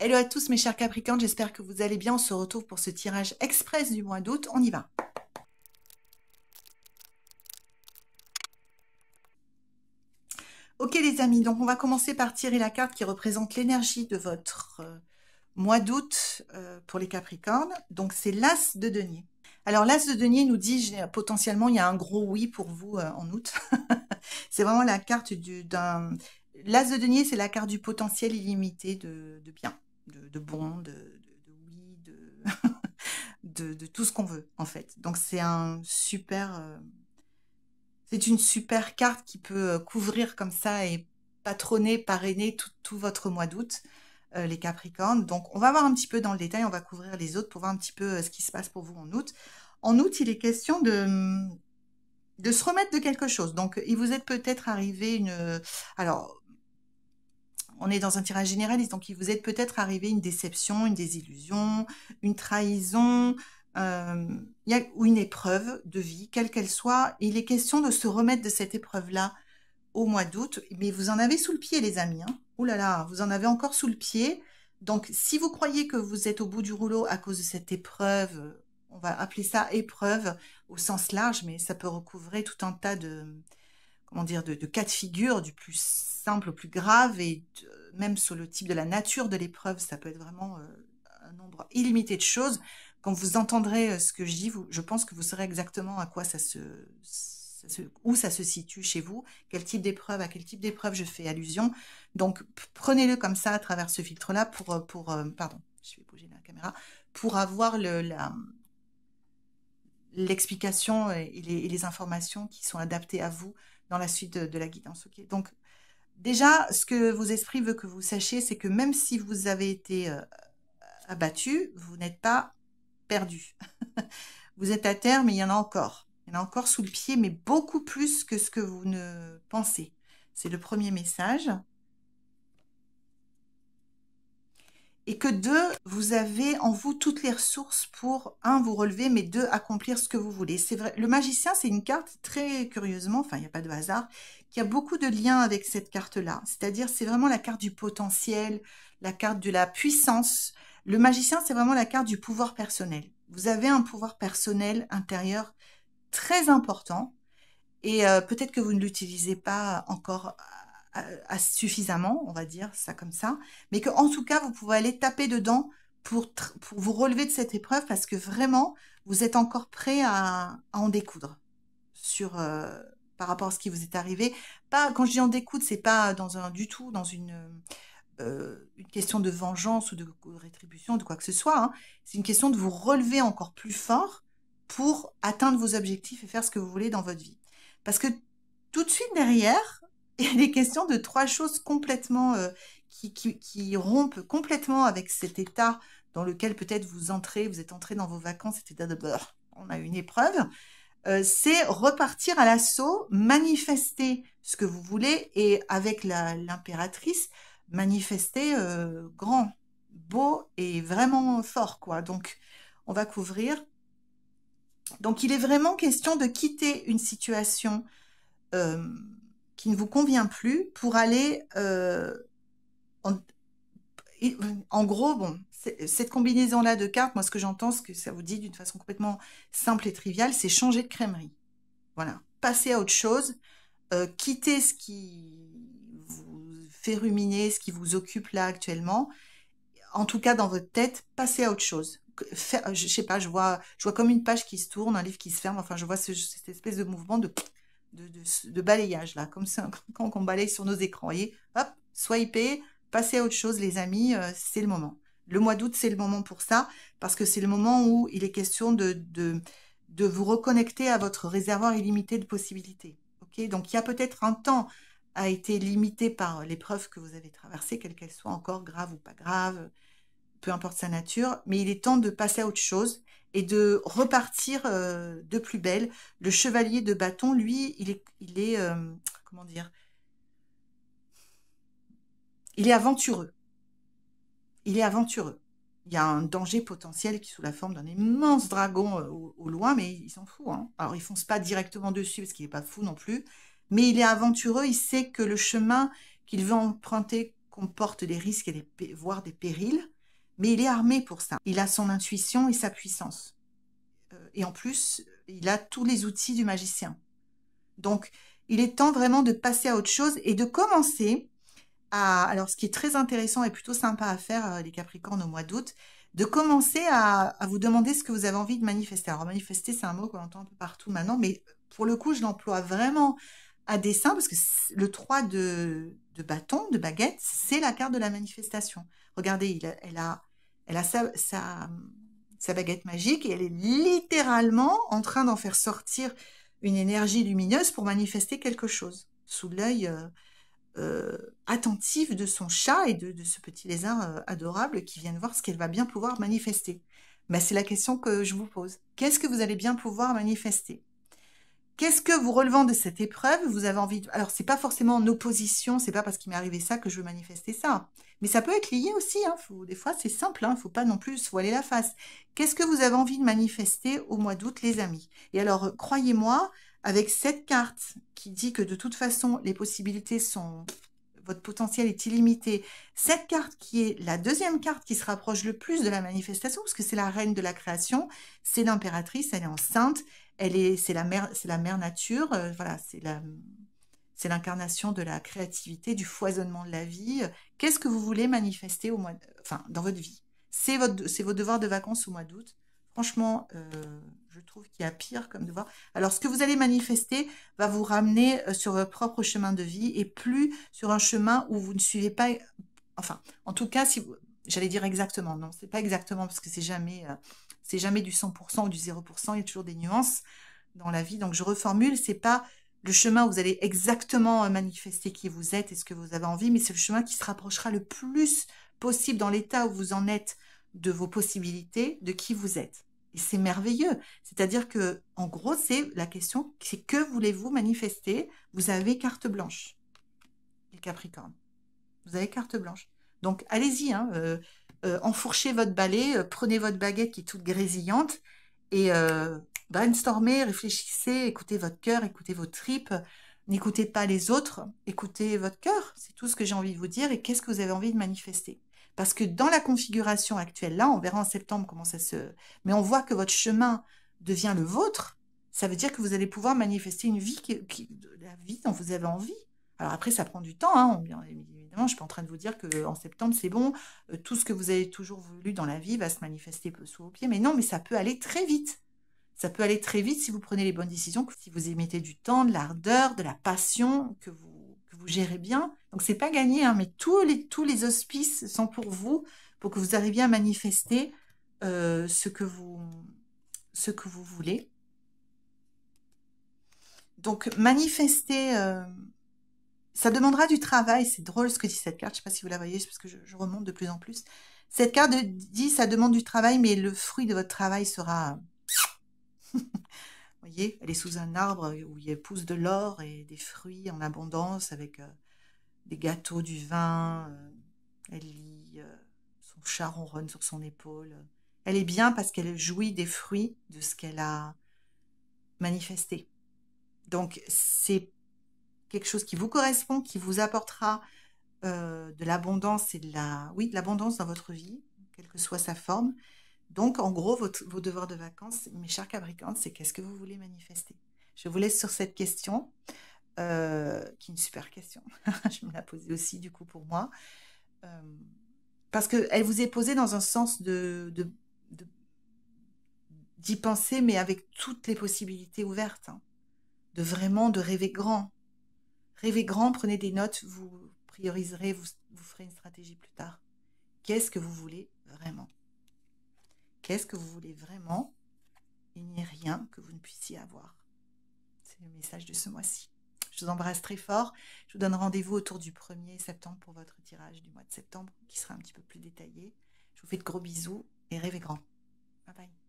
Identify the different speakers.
Speaker 1: Hello à tous mes chers Capricornes, j'espère que vous allez bien. On se retrouve pour ce tirage express du mois d'août. On y va. Ok les amis, donc on va commencer par tirer la carte qui représente l'énergie de votre mois d'août pour les Capricornes. Donc c'est l'As de denier. Alors l'As de denier nous dit potentiellement il y a un gros oui pour vous en août. C'est vraiment la carte d'un... L'As de denier, c'est la carte du potentiel illimité de bien, de bon, de oui, de tout ce qu'on veut, en fait. Donc, c'est un super... c'est une super carte qui peut couvrir comme ça et patronner, parrainer tout votre mois d'août, les Capricornes. Donc, on va voir un petit peu dans le détail, on va couvrir les autres pour voir un petit peu ce qui se passe pour vous en août. En août, il est question de se remettre de quelque chose. Donc, il vous est peut-être arrivé une... Alors, on est dans un tirage généraliste, donc il vous est peut-être arrivé une déception, une désillusion, une trahison, ou une épreuve de vie, quelle qu'elle soit. Il est question de se remettre de cette épreuve-là au mois d'août, mais vous en avez sous le pied, les amis. Hein. Ouh là là, vous en avez encore sous le pied. Donc, si vous croyez que vous êtes au bout du rouleau à cause de cette épreuve, on va appeler ça épreuve au sens large, mais ça peut recouvrer tout un tas de, comment dire, de cas de figure, du plus simple au plus grave, et même sur le type de la nature de l'épreuve, ça peut être vraiment un nombre illimité de choses. Quand vous entendrez ce que je dis, je pense que vous saurez exactement à quoi où ça se situe chez vous, quel type d'épreuve, à quel type d'épreuve je fais allusion. Donc, prenez-le comme ça à travers ce filtre-là pardon, je vais bouger la caméra, pour avoir l'explication et les informations qui sont adaptées à vous dans la suite de la guidance. Okay. Donc, déjà, ce que vos esprits veulent que vous sachiez, c'est que même si vous avez été abattu, vous n'êtes pas perdu. Vous êtes à terre, mais il y en a encore. Il y en a encore sous le pied, mais beaucoup plus que ce que vous ne pensez. C'est le premier message. Et que deux, vous avez en vous toutes les ressources pour, un, vous relever, mais deux, accomplir ce que vous voulez. C'est vrai, le magicien, c'est une carte très curieusement, enfin, il n'y a pas de hasard, qui a beaucoup de liens avec cette carte-là. C'est-à-dire, c'est vraiment la carte du potentiel, la carte de la puissance. Le magicien, c'est vraiment la carte du pouvoir personnel. Vous avez un pouvoir personnel intérieur très important et peut-être que vous ne l'utilisez pas encore suffisamment, on va dire ça comme ça, mais qu'en tout cas, vous pouvez aller taper dedans pour vous relever de cette épreuve parce que vraiment, vous êtes encore prêt à en découdre sur, par rapport à ce qui vous est arrivé. Pas, quand je dis en découdre, c'est pas du tout dans une question de vengeance ou de rétribution, de quoi que ce soit. Hein. C'est une question de vous relever encore plus fort pour atteindre vos objectifs et faire ce que vous voulez dans votre vie. Parce que tout de suite derrière, il est question de trois choses complètement qui rompent complètement avec cet état dans lequel peut-être vous êtes entré dans vos vacances, cet état de on a une épreuve. C'est repartir à l'assaut, manifester ce que vous voulez et avec l'impératrice, manifester grand, beau et vraiment fort, quoi. Donc, on va couvrir. Donc, il est vraiment question de quitter une situation euh, qui ne vous convient plus pour aller en, en gros, bon, cette combinaison-là de cartes, moi, ce que j'entends, ce que ça vous dit d'une façon complètement simple et triviale, c'est changer de crèmerie. Voilà, passer à autre chose, quitter ce qui vous fait ruminer, ce qui vous occupe là actuellement, en tout cas dans votre tête, passer à autre chose. Je sais pas, je vois comme une page qui se tourne, un livre qui se ferme, enfin je vois cette espèce de mouvement de balayage là, comme ça, quand on balaye sur nos écrans. Vous voyez, hop, swiper, passer à autre chose les amis, c'est le moment. Le mois d'août, c'est le moment pour ça, parce que c'est le moment où il est question de vous reconnecter à votre réservoir illimité de possibilités. Okay, donc, il y a peut-être un temps a été limité par l'épreuve que vous avez traversée, quelle qu'elle soit encore grave ou pas grave, peu importe sa nature, mais il est temps de passer à autre chose et de repartir de plus belle. Le chevalier de bâton, lui, comment dire, il est aventureux. Il est aventureux. Il y a un danger potentiel qui est sous la forme d'un immense dragon au loin, mais il s'en fout. Hein. Alors, il ne fonce pas directement dessus parce qu'il n'est pas fou non plus, mais il est aventureux, il sait que le chemin qu'il veut emprunter comporte des risques et voire des périls. Mais il est armé pour ça. Il a son intuition et sa puissance. Et en plus, il a tous les outils du magicien. Donc, il est temps vraiment de passer à autre chose et de commencer à... Alors, ce qui est très intéressant et plutôt sympa à faire, les Capricornes, au mois d'août, de commencer à vous demander ce que vous avez envie de manifester. Alors, manifester, c'est un mot qu'on entend un peu partout maintenant, mais pour le coup, je l'emploie vraiment à dessein parce que le 3 de bâton, de baguette, c'est la carte de la manifestation. Regardez, elle a sa baguette magique et elle est littéralement en train d'en faire sortir une énergie lumineuse pour manifester quelque chose sous l'œil attentif de son chat et de ce petit lézard adorable qui vient de voir ce qu'elle va bien pouvoir manifester. Ben, c'est la question que je vous pose. Qu'est-ce que vous allez bien pouvoir manifester? Qu'est-ce que vous relevant de cette épreuve, vous avez envie de... Alors, c'est pas forcément en opposition, c'est pas parce qu'il m'est arrivé ça que je veux manifester ça. Mais ça peut être lié aussi, hein. Des fois, c'est simple, hein. Faut pas non plus se voiler la face. Qu'est-ce que vous avez envie de manifester au mois d'août, les amis? Et alors, croyez-moi, avec cette carte qui dit que de toute façon, les possibilités sont... Votre potentiel est illimité. Cette carte qui est la deuxième carte qui se rapproche le plus de la manifestation, parce que c'est la reine de la création, c'est l'impératrice, elle est enceinte, c'est la mère nature, voilà, c'est l'incarnation de la créativité, du foisonnement de la vie. Qu'est-ce que vous voulez manifester enfin, dans votre vie? C'est vos devoirs de vacances au mois d'août. Franchement, je trouve qu'il y a pire comme devoir. Alors, ce que vous allez manifester va vous ramener sur votre propre chemin de vie et plus sur un chemin où vous ne suivez pas. Enfin, en tout cas, j'allais dire exactement. Non, c'est pas exactement parce que c'est jamais du 100% ou du 0%. Il y a toujours des nuances dans la vie. Donc, je reformule, c'est pas le chemin où vous allez exactement manifester qui vous êtes et ce que vous avez envie, mais c'est le chemin qui se rapprochera le plus possible dans l'état où vous en êtes de vos possibilités, de qui vous êtes. Et c'est merveilleux. C'est-à-dire que, en gros, c'est la question, c'est que voulez-vous manifester? Vous avez carte blanche, les Capricornes. Vous avez carte blanche. Donc, allez-y, hein, enfourchez votre balai, prenez votre baguette qui est toute grésillante et brainstormez, réfléchissez, écoutez votre cœur, écoutez vos tripes, n'écoutez pas les autres, écoutez votre cœur. C'est tout ce que j'ai envie de vous dire et qu'est-ce que vous avez envie de manifester. Parce que dans la configuration actuelle, là, on verra en septembre comment ça se... Mais on voit que votre chemin devient le vôtre. Ça veut dire que vous allez pouvoir manifester une vie, la vie dont vous avez envie. Alors après, ça prend du temps, hein. Évidemment, je ne suis pas en train de vous dire qu'en septembre, c'est bon, tout ce que vous avez toujours voulu dans la vie va se manifester sous vos pieds. Mais non, mais ça peut aller très vite. Ça peut aller très vite si vous prenez les bonnes décisions, si vous y mettez du temps, de l'ardeur, de la passion, que vous gérez bien. Donc, c'est pas gagné, hein, mais tous les auspices sont pour vous, pour que vous arriviez à manifester ce que vous voulez. Donc, manifester... ça demandera du travail, c'est drôle ce que dit cette carte, je ne sais pas si vous la voyez, c'est parce que je remonte de plus en plus. Cette carte dit ça demande du travail, mais le fruit de votre travail sera... Vous voyez, elle est sous un arbre où il pousse de l'or et des fruits en abondance avec des gâteaux, du vin. Elle lit, son chat ronronne sur son épaule. Elle est bien parce qu'elle jouit des fruits de ce qu'elle a manifesté. Donc, c'est quelque chose qui vous correspond, qui vous apportera de l'abondance et de l'abondance dans votre vie, quelle que soit sa forme. Donc, en gros, vos devoirs de vacances, mes chers Capricornes, c'est qu'est-ce que vous voulez manifester? Je vous laisse sur cette question, qui est une super question. Je me la posais aussi, du coup, pour moi. Parce qu'elle vous est posée dans un sens d'y penser, mais avec toutes les possibilités ouvertes. Hein. De rêver grand. Rêvez grand, prenez des notes, vous prioriserez, vous ferez une stratégie plus tard. Qu'est-ce que vous voulez vraiment? Qu'est-ce que vous voulez vraiment? Il n'y a rien que vous ne puissiez avoir. C'est le message de ce mois-ci. Je vous embrasse très fort. Je vous donne rendez-vous autour du 1er septembre pour votre tirage du mois de septembre, qui sera un petit peu plus détaillé. Je vous fais de gros bisous et rêvez grand. Bye bye.